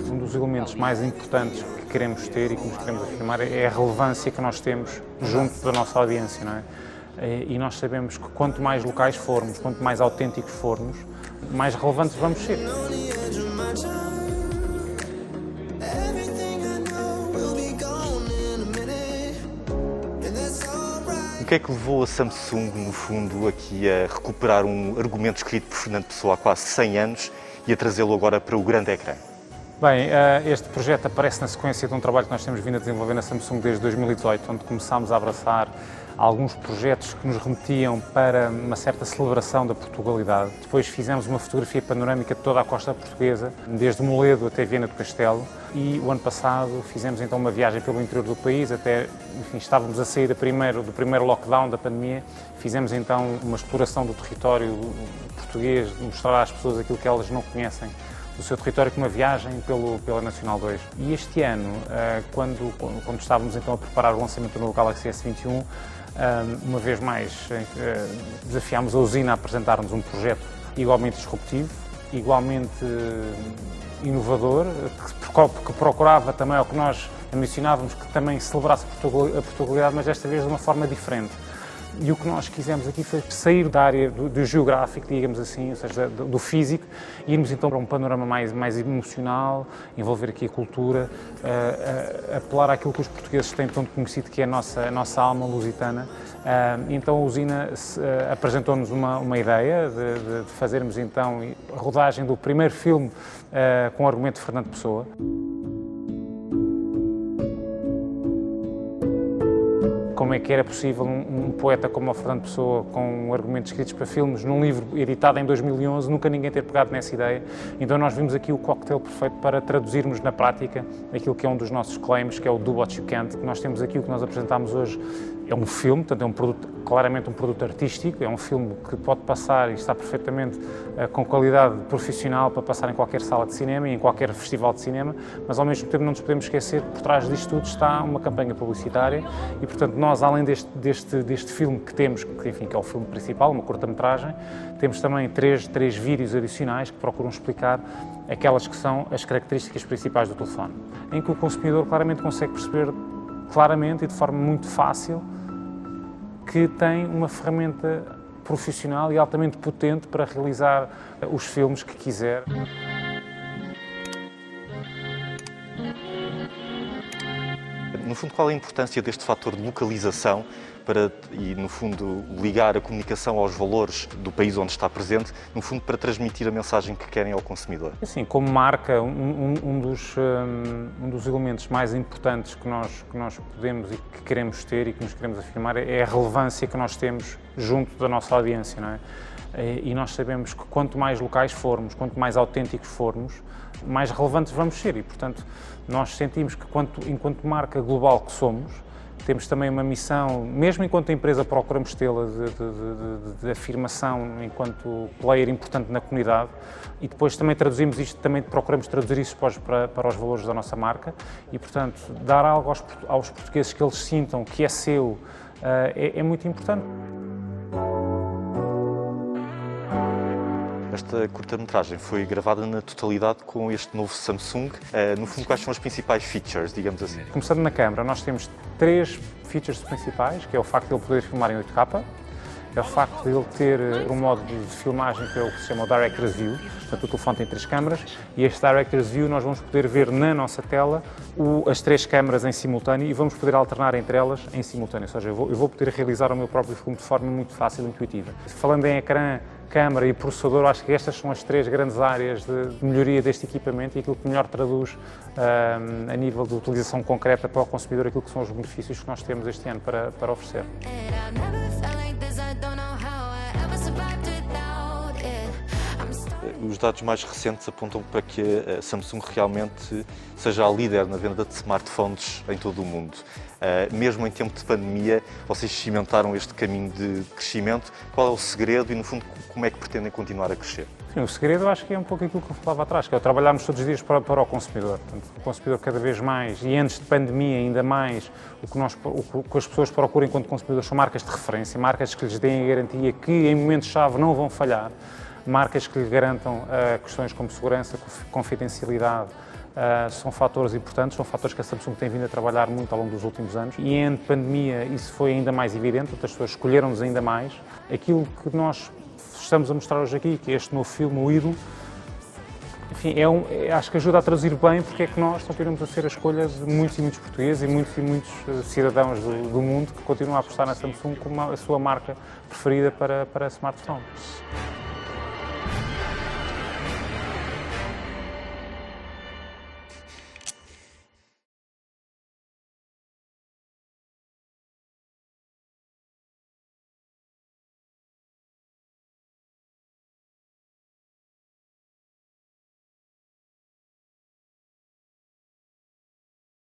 Um dos elementos mais importantes que queremos ter e que nos queremos afirmar é a relevância que nós temos junto da nossa audiência, não é? E nós sabemos que quanto mais locais formos, quanto mais autênticos formos, mais relevantes vamos ser. O que é que levou a Samsung, no fundo, aqui a recuperar um argumento escrito por Fernando Pessoa há quase 100 anos e a trazê-lo agora para o grande ecrã? Bem, este projeto aparece na sequência de um trabalho que nós temos vindo a desenvolver na Samsung desde 2018, onde começámos a abraçar alguns projetos que nos remetiam para uma certa celebração da Portugalidade. Depois fizemos uma fotografia panorâmica de toda a costa portuguesa, desde Moledo até Viana do Castelo, e o ano passado fizemos então uma viagem pelo interior do país, até, enfim, estávamos a sair do primeiro lockdown da pandemia, fizemos então uma exploração do território português, de mostrar às pessoas aquilo que elas não conhecem do seu território, com uma viagem pela Nacional 2. E este ano, quando estávamos então a preparar o lançamento do novo Galaxy S21, uma vez mais desafiámos a usina a apresentar-nos um projeto igualmente disruptivo, igualmente inovador, que procurava também, ao que nós mencionávamos, que também celebrasse a Portugalidade, mas desta vez de uma forma diferente. E o que nós quisemos aqui foi sair da área do geográfico, digamos assim, ou seja, do físico, e irmos então para um panorama mais emocional, envolver aqui a cultura, apelar àquilo que os portugueses têm tanto conhecido, que é a nossa alma lusitana. Então a usina apresentou-nos uma ideia de fazermos então a rodagem do primeiro filme com o argumento de Fernando Pessoa. Como é que era possível um poeta como o Fernando Pessoa, com argumentos escritos para filmes, num livro editado em 2011, nunca ninguém ter pegado nessa ideia. Então nós vimos aqui o cocktail perfeito para traduzirmos na prática aquilo que é um dos nossos claims, que é o Do What You Can't. Nós temos aqui o que nós apresentámos hoje, é um filme, portanto é um produto, claramente um produto artístico, é um filme que pode passar e está perfeitamente com qualidade profissional para passar em qualquer sala de cinema e em qualquer festival de cinema, mas ao mesmo tempo não nos podemos esquecer que por trás disto tudo está uma campanha publicitária e, portanto, nós, além deste filme que temos, que, enfim, que é o filme principal, uma curta-metragem, temos também três vídeos adicionais que procuram explicar aquelas que são as características principais do telefone, em que o consumidor claramente consegue perceber claramente e de forma muito fácil que tem uma ferramenta profissional e altamente potente para realizar os filmes que quiser. No fundo, qual é a importância deste fator de localização e, no fundo, ligar a comunicação aos valores do país onde está presente, no fundo, para transmitir a mensagem que querem ao consumidor? Assim, como marca, um dos elementos mais importantes que nós podemos e que queremos ter e que nos queremos afirmar é a relevância que nós temos junto da nossa audiência, não é? E nós sabemos que quanto mais locais formos, quanto mais autênticos formos, mais relevantes vamos ser e, portanto, nós sentimos que enquanto marca global que somos, temos também uma missão, mesmo enquanto empresa procuramos tê-la, de afirmação enquanto player importante na comunidade e depois também traduzimos isto, também procuramos traduzir isso para os valores da nossa marca e, portanto, dar algo aos portugueses que eles sintam que é seu é muito importante. Esta curta-metragem foi gravada na totalidade com este novo Samsung. No fundo, quais são as principais features, digamos assim? Começando na câmara, nós temos 3 features principais, que é o facto de ele poder filmar em 8K, é o facto de ele ter um modo de filmagem que é o que se chama o Director's View, portanto o telefone tem 3 câmaras, e este Director's View nós vamos poder ver na nossa tela as 3 câmaras em simultâneo e vamos poder alternar entre elas em simultâneo, ou seja, eu vou poder realizar o meu próprio filme de forma muito fácil e intuitiva. Falando em ecrã, câmara e processador, acho que estas são as 3 grandes áreas de melhoria deste equipamento e aquilo que melhor traduz a nível de utilização concreta para o consumidor aquilo que são os benefícios que nós temos este ano para oferecer. Os dados mais recentes apontam para que a Samsung realmente seja a líder na venda de smartphones em todo o mundo. Mesmo em tempo de pandemia, vocês cimentaram este caminho de crescimento. Qual é o segredo e, no fundo, como é que pretendem continuar a crescer? Sim, o segredo acho que é um pouco aquilo que eu falava atrás, que é trabalharmos todos os dias para o consumidor. Portanto, o consumidor cada vez mais, e antes de pandemia ainda mais, o que as pessoas procuram enquanto consumidores são marcas de referência, marcas que lhes deem a garantia que em momentos-chave não vão falhar, marcas que lhe garantam questões como segurança, confidencialidade, são fatores importantes, são fatores que a Samsung tem vindo a trabalhar muito ao longo dos últimos anos e em pandemia isso foi ainda mais evidente, as pessoas escolheram-nos ainda mais. Aquilo que nós estamos a mostrar hoje aqui, que é este novo filme, O Ídolo, enfim, acho que ajuda a traduzir bem porque é que nós continuamos a ser a escolha de muitos e muitos portugueses e muitos cidadãos do mundo que continuam a apostar na Samsung como a sua marca preferida para smartphones.